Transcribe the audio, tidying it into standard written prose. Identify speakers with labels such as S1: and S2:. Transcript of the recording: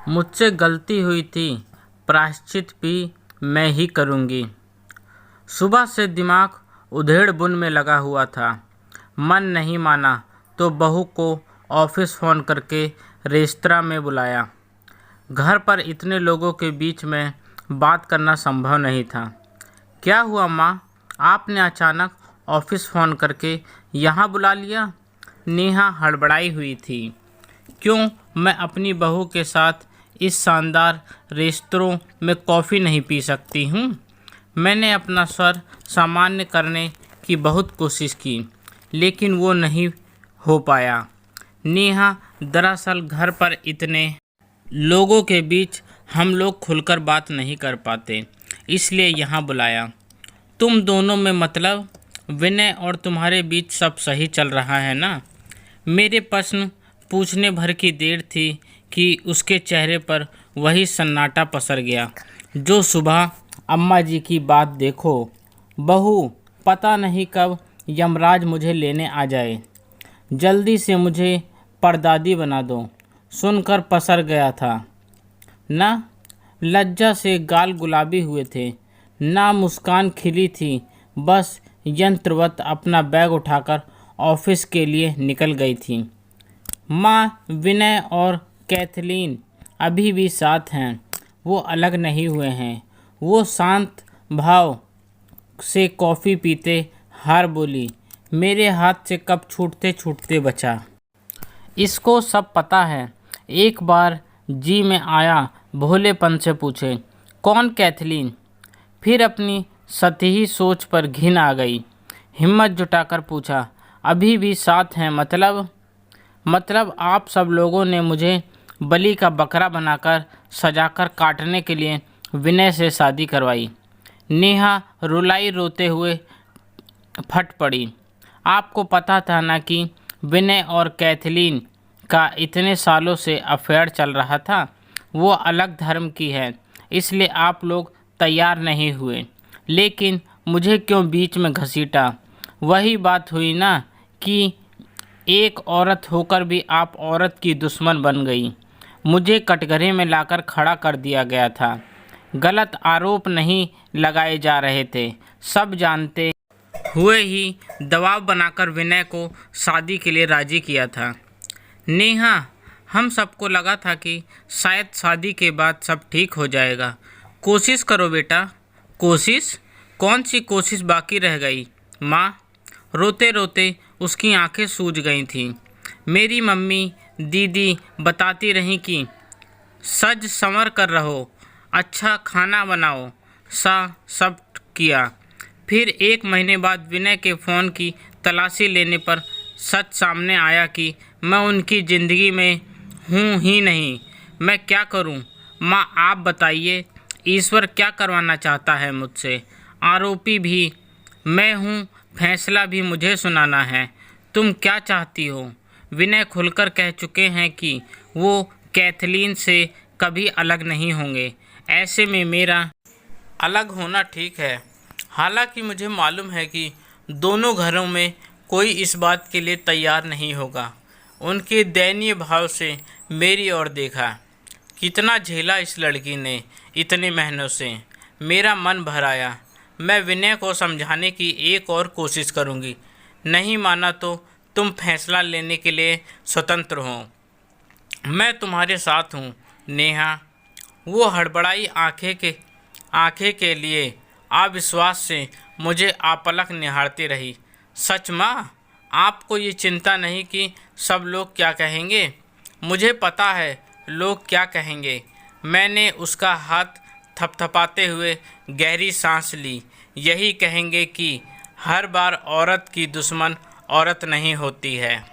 S1: मुझसे गलती हुई थी, प्रायश्चित भी मैं ही करूँगी। सुबह से दिमाग उधेड़-बुन में लगा हुआ था। मन नहीं माना तो बहू को ऑफिस फ़ोन करके रेस्तरां में बुलाया। घर पर इतने लोगों के बीच में बात करना संभव नहीं था। क्या हुआ माँ, आपने अचानक ऑफिस फ़ोन करके यहाँ बुला लिया? नेहा हड़बड़ाई हुई थी। क्यों मैं अपनी बहू के साथ इस शानदार रेस्तरां में कॉफ़ी नहीं पी सकती हूँ? मैंने अपना स्वर सामान्य करने की बहुत कोशिश की, लेकिन वो नहीं हो पाया। नेहा, दरअसल घर पर इतने लोगों के बीच हम लोग खुलकर बात नहीं कर पाते, इसलिए यहाँ बुलाया। तुम दोनों में मतलब विनय और तुम्हारे बीच सब सही चल रहा है ना? मेरे प्रश्न पूछने भर की देर थी कि उसके चेहरे पर वही सन्नाटा पसर गया जो सुबह अम्मा जी की बात देखो बहू, पता नहीं कब यमराज मुझे लेने आ जाए, जल्दी से मुझे परदादी बना दो, सुनकर पसर गया था ना। लज्जा से गाल गुलाबी हुए थे, ना मुस्कान खिली थी, बस यंत्रवत अपना बैग उठाकर ऑफिस के लिए निकल गई थी। माँ, विनय और कैथलीन अभी भी साथ हैं, वो अलग नहीं हुए हैं। वो शांत भाव से कॉफ़ी पीते हार बोली, मेरे हाथ से कप छूटते छूटते बचा। इसको सब पता है। एक बार जी में आया, भोलेपन से पूछे, कौन कैथलीन? फिर अपनी सतही सोच पर घिन आ गई। हिम्मत जुटाकर पूछा, अभी भी साथ हैं मतलब आप सब लोगों ने मुझे बलि का बकरा बनाकर सजाकर काटने के लिए विनय से शादी करवाई। नेहा रुलाई रोते हुए फट पड़ी। आपको पता था ना कि विनय और कैथलीन का इतने सालों से अफेयर चल रहा था। वो अलग धर्म की है, इसलिए आप लोग तैयार नहीं हुए, लेकिन मुझे क्यों बीच में घसीटा? वही बात हुई ना कि एक औरत होकर भी आप औरत की दुश्मन बन गई। मुझे कटघरे में लाकर खड़ा कर दिया गया था। गलत आरोप नहीं लगाए जा रहे थे, सब जानते हुए ही दबाव बनाकर विनय को शादी के लिए राजी किया था। नेहा, हम सबको लगा था कि शायद शादी के बाद सब ठीक हो जाएगा। कोशिश करो बेटा। कोशिश? कौन सी कोशिश बाकी रह गई माँ? रोते रोते उसकी आंखें सूज गई थीं। मेरी मम्मी दीदी बताती रहीं कि सज संवर कर रहो, अच्छा खाना बनाओ, सब किया। फिर 1 महीने बाद विनय के फ़ोन की तलाशी लेने पर सच सामने आया कि मैं उनकी ज़िंदगी में हूँ ही नहीं। मैं क्या करूँ माँ, आप बताइए। ईश्वर क्या करवाना चाहता है मुझसे? आरोपी भी मैं हूँ, फैसला भी मुझे सुनाना है। तुम क्या चाहती हो? विनय खुलकर कह चुके हैं कि वो कैथलीन से कभी अलग नहीं होंगे। ऐसे में मेरा अलग होना ठीक है। हालांकि मुझे मालूम है कि दोनों घरों में कोई इस बात के लिए तैयार नहीं होगा। उनके दयनीय भाव से मेरी ओर देखा। कितना झेला इस लड़की ने इतने महीनों से। मेरा मन भर आया। मैं विनय को समझाने की एक और कोशिश करूंगी। नहीं माना तो तुम फैसला लेने के लिए स्वतंत्र हो। मैं तुम्हारे साथ हूँ नेहा। वो हड़बड़ाई आंखें के लिए अविश्वास से मुझे आपलक निहारती रही। सच माँ, आपको ये चिंता नहीं कि सब लोग क्या कहेंगे? मुझे पता है लोग क्या कहेंगे। मैंने उसका हाथ थपथपाते हुए गहरी सांस ली। यही कहेंगे कि हर बार औरत की दुश्मन औरत नहीं होती है।